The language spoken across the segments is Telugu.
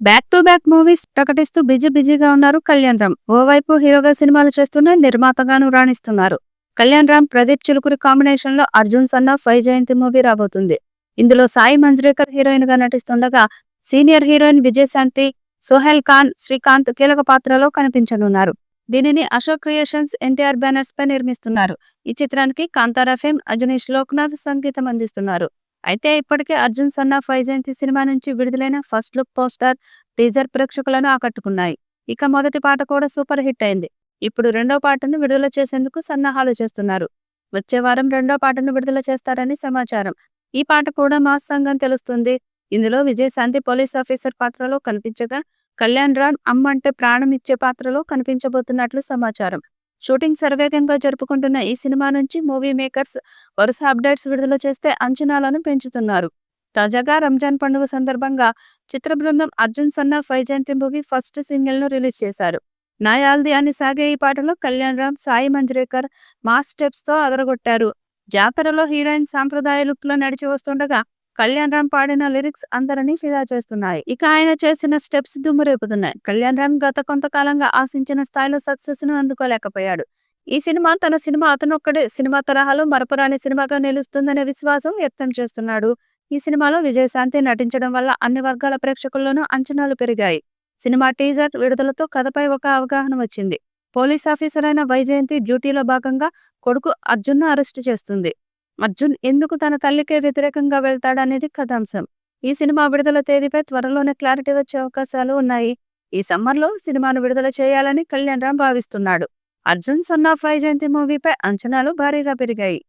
బ్యాక్ టు బ్యాక్ మూవీస్ ప్రకటిస్తూ బిజీగా ఉన్నారు కళ్యాణ్ రామ్. ఓవైపు హీరోగా సినిమాలు చేస్తూనే నిర్మాతగాను రాణిస్తున్నారు. కళ్యాణ్ రామ్, ప్రదీప్ చిలుకూరి కాంబినేషన్ లో Arjun son of Vyjayanthi movie రాబోతుంది. ఇందులో సాయి మంజ్రేకర్ హీరోయిన్ గా నటిస్తుండగా సీనియర్ హీరోయిన్ విజయశాంతి, సోహెల్ ఖాన్, శ్రీకాంత్ కీలక పాత్రలో కనిపించనున్నారు. దీనిని అశోక్ క్రియేషన్స్, ఎన్టీఆర్ బ్యానర్స్ పై నిర్మిస్తున్నారు. ఈ చిత్రానికి కాంతారా ఫేమ్ అజనీష్ లోక్నాథ్ సంగీతం అందిస్తున్నారు. అయితే ఇప్పటికే Arjun son of Vyjayanthi cinema నుంచి విడుదలైన ఫస్ట్ లుక్ పోస్టర్, టీజర్ ప్రేక్షకులను ఆకట్టుకున్నాయి. ఇక మొదటి పాట కూడా సూపర్ హిట్ అయింది. ఇప్పుడు రెండో పాటను విడుదల చేసేందుకు సన్నాహాలు చేస్తున్నారు. వచ్చే వారం రెండో పాటను విడుదల చేస్తారని సమాచారం. ఈ పాట కూడా మాస్ సంగం తెలుస్తుంది. ఇందులో విజయశాంతి పోలీస్ ఆఫీసర్ పాత్రలో కనిపించగా, కళ్యాణ్ రామ్ అమ్మంటే ప్రాణం ఇచ్చే పాత్రలో కనిపించబోతున్నట్లు సమాచారం. షూటింగ్ శరవేగంగా జరుపుకుంటున్న ఈ సినిమా నుంచి మూవీ మేకర్స్ వరుస అప్డేట్స్ విడుదల చేస్తే అంచనాలను పెంచుతున్నారు. తాజాగా రంజాన్ పండుగ సందర్భంగా చిత్ర బృందం Arjun son of Vyjayanthi movie first single ను రిలీజ్ చేశారు. నాయాల్ది అని సాగే ఈ పాటలో కళ్యాణ్ రామ్, సాయి మంజ్రేకర్ మాస్ స్టెప్స్ తో అదరగొట్టారు. జాతరలో హీరోయిన్ సాంప్రదాయ లుక్ లో నడిచి వస్తుండగా కళ్యాణ్ రామ్ పాడిన లిరిక్స్ అందరినీ ఫిదా చేస్తున్నాయి. ఇక ఆయన చేసిన స్టెప్స్ దుమ్మురేపుతున్నాయి. కళ్యాణ్ రామ్ గత కొంతకాలంగా ఆశించిన స్థాయిలో సక్సెస్ ను అందుకోలేకపోయాడు. ఈ సినిమా తన సినిమా అతనొక్కడే సినిమా తరహాలో మరపురాని సినిమాగా నిలుస్తుందనే విశ్వాసం వ్యక్తం చేస్తున్నాడు. ఈ సినిమాలో విజయశాంతి నటించడం వల్ల అన్ని వర్గాల ప్రేక్షకుల్లోనూ అంచనాలు పెరిగాయి. సినిమా టీజర్ విడుదలతో కథపై ఒక అవగాహన వచ్చింది. పోలీస్ ఆఫీసర్ అయిన వైజయంతి డ్యూటీలో భాగంగా కొడుకు అర్జున్ను అరెస్టు చేస్తుంది. అర్జున్ ఎందుకు తన తల్లికే వ్యతిరేకంగా వెళ్తాడనేది కథాంశం. ఈ సినిమా విడుదల తేదీపై త్వరలోనే క్లారిటీ వచ్చే అవకాశాలు ఉన్నాయి. ఈ సమ్మర్లో సినిమాను విడుదల చేయాలని కళ్యాణ్ రామ్ భావిస్తున్నాడు. అర్జున్ సన్ ఆఫ్ వైజయంతి మూవీపై అంచనాలు భారీగా పెరిగాయి.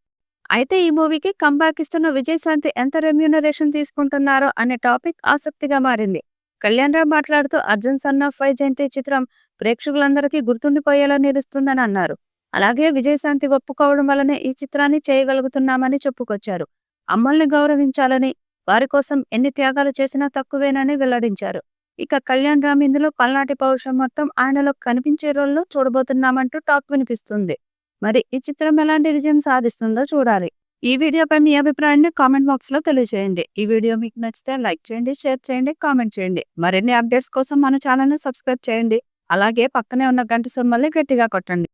అయితే ఈ మూవీకి కంబ్యాక్ ఇస్తున్న విజయశాంతి ఎంత రెమ్యూనరేషన్ తీసుకుంటున్నారో అనే టాపిక్ ఆసక్తిగా మారింది. కళ్యాణ్ రామ్ మాట్లాడుతూ అర్జున్ సన్ ఆఫ్ వైజయంతి చిత్రం ప్రేక్షకులందరికీ గుర్తుండిపోయేలా నిలుస్తుందని అన్నారు. అలాగే విజయశాంతి ఒప్పుకోవడం వల్లనే ఈ చిత్రాన్ని చేయగలుగుతున్నామని చెప్పుకొచ్చారు. అమ్మల్ని గౌరవించాలని, వారి కోసం ఎన్ని త్యాగాలు చేసినా తక్కువేనని వెల్లడించారు. ఇక కళ్యాణ్ రామ్ ఇందులో పల్నాటి పౌరుషం మొత్తం ఆయనలో కనిపించే రోల్లో చూడబోతున్నామంటూ టాక్ వినిపిస్తుంది. మరి ఈ చిత్రం ఎలాంటి విజయం సాధిస్తుందో చూడాలి. ఈ వీడియోపై మీ అభిప్రాయాన్ని కామెంట్ బాక్స్ లో తెలియజేయండి. ఈ వీడియో మీకు నచ్చితే లైక్ చేయండి, షేర్ చేయండి, కామెంట్ చేయండి. మరిన్ని అప్డేట్స్ కోసం మన ఛానల్ ని సబ్స్క్రైబ్ చేయండి. అలాగే పక్కనే ఉన్న గంట సింబల్ని గట్టిగా కొట్టండి.